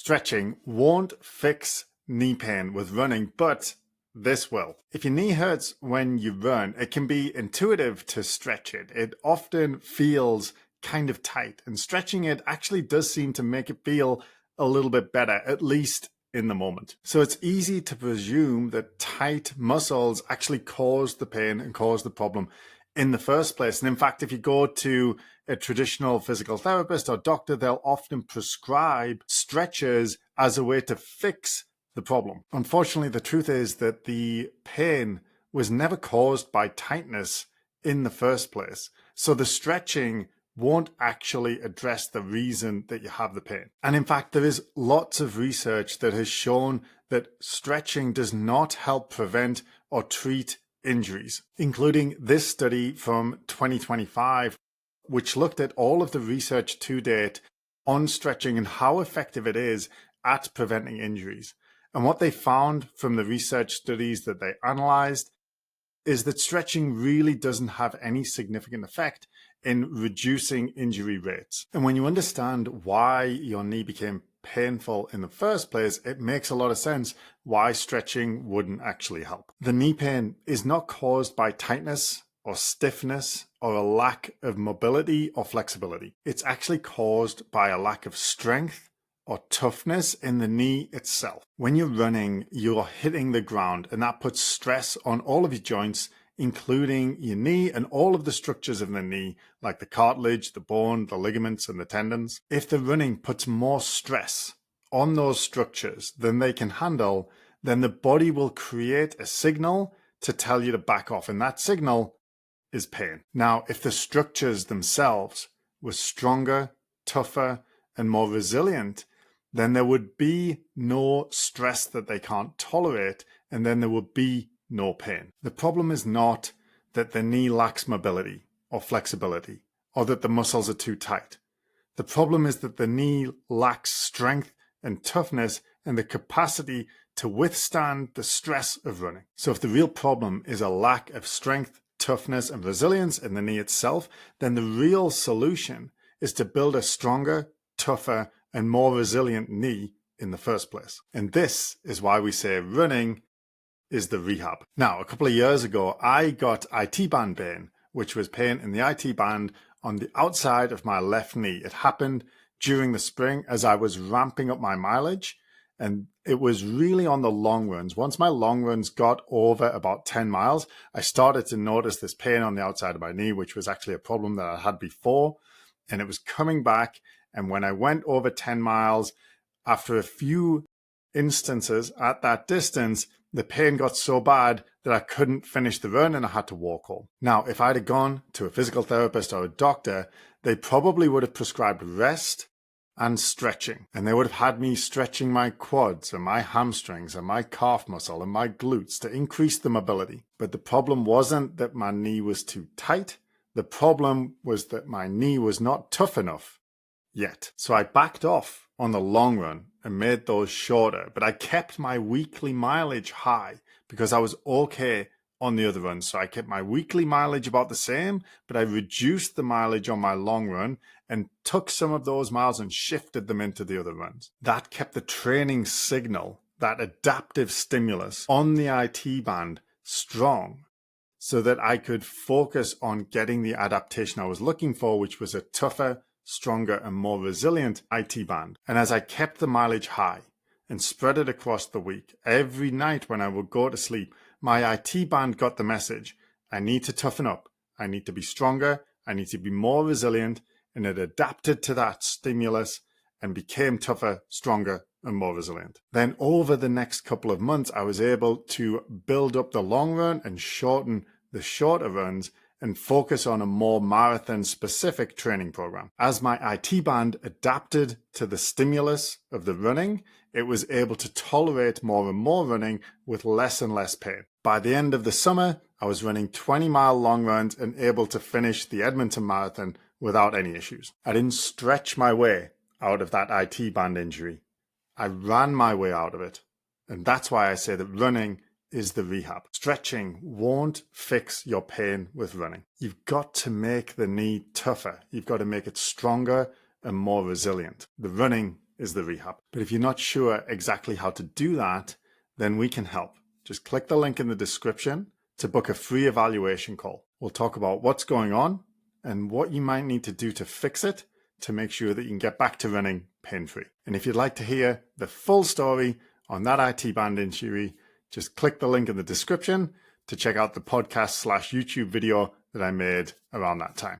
Stretching won't fix knee pain with running, but this will. If your knee hurts when you run, it can be intuitive to stretch it. It often feels kind of tight, and stretching it actually does seem to make it feel a little bit better, at least in the moment. So it's easy to presume that tight muscles actually cause the pain and cause the problem in the first place. And in fact, if you go to a traditional physical therapist or doctor, they'll often prescribe stretches as a way to fix the problem. Unfortunately, the truth is that the pain was never caused by tightness in the first place. So the stretching won't actually address the reason that you have the pain. And in fact, there is lots of research that has shown that stretching does not help prevent or treat injuries, including this study from 2025, which looked at all of the research to date on stretching and how effective it is at preventing injuries. And what they found from the research studies that they analyzed is that stretching really doesn't have any significant effect in reducing injury rates. And when you understand why your knee became painful in the first place, it makes a lot of sense why stretching wouldn't actually help. The knee pain is not caused by tightness or stiffness or a lack of mobility or flexibility. It's actually caused by a lack of strength or toughness in the knee itself. When you're running, you're hitting the ground, and that puts stress on all of your joints, including your knee and all of the structures of the knee, like the cartilage, the bone, the ligaments, and the tendons. If the running puts more stress on those structures than they can handle, then the body will create a signal to tell you to back off, and that signal is pain. Now, if the structures themselves were stronger, tougher, and more resilient, then there would be no stress that they can't tolerate, and then there would be no pain. The problem is not that the knee lacks mobility or flexibility, or that the muscles are too tight. The problem is that the knee lacks strength and toughness and the capacity to withstand the stress of running. So if the real problem is a lack of strength, toughness, and resilience in the knee itself, then the real solution is to build a stronger, tougher, and more resilient knee in the first place. And this is why we say running is the rehab. Now, a couple of years ago, I got IT band pain, which was pain in the IT band on the outside of my left knee. It happened during the spring as I was ramping up my mileage, and it was really on the long runs. Once my long runs got over about 10 miles, I started to notice this pain on the outside of my knee, which was actually a problem that I had before, and it was coming back. And when I went over 10 miles, after a few instances at that distance, the pain got so bad that I couldn't finish the run and I had to walk home. Now, if I'd have gone to a physical therapist or a doctor, they probably would have prescribed rest and stretching. And they would have had me stretching my quads and my hamstrings and my calf muscle and my glutes to increase the mobility. But the problem wasn't that my knee was too tight. The problem was that my knee was not tough enough yet. So I backed off on the long run and made those shorter, but I kept my weekly mileage high because I was okay on the other runs. So I kept my weekly mileage about the same, but I reduced the mileage on my long run and took some of those miles and shifted them into the other runs. That kept the training signal, that adaptive stimulus on the IT band strong so that I could focus on getting the adaptation I was looking for, which was a tougher, stronger, and more resilient IT band. And as I kept the mileage high and spread it across the week, every night when I would go to sleep, my IT band got the message: I need to toughen up, I need to be stronger, I need to be more resilient, and it adapted to that stimulus and became tougher, stronger, and more resilient. Then over the next couple of months, I was able to build up the long run and shorten the shorter runs and focus on a more marathon-specific training program. As my IT band adapted to the stimulus of the running, it was able to tolerate more and more running with less and less pain. By the end of the summer, I was running 20-mile long runs and able to finish the Edmonton Marathon without any issues. I didn't stretch my way out of that IT band injury. I ran my way out of it. And that's why I say that running is the rehab. Stretching won't fix your pain with running. You've got to make the knee tougher. You've got to make it stronger and more resilient. The running is the rehab. But if you're not sure exactly how to do that, then we can help. Just click the link in the description to book a free evaluation call. We'll talk about what's going on and what you might need to do to fix it to make sure that you can get back to running pain-free. And if you'd like to hear the full story on that IT band injury, just click the link in the description to check out the podcast/YouTube video that I made around that time.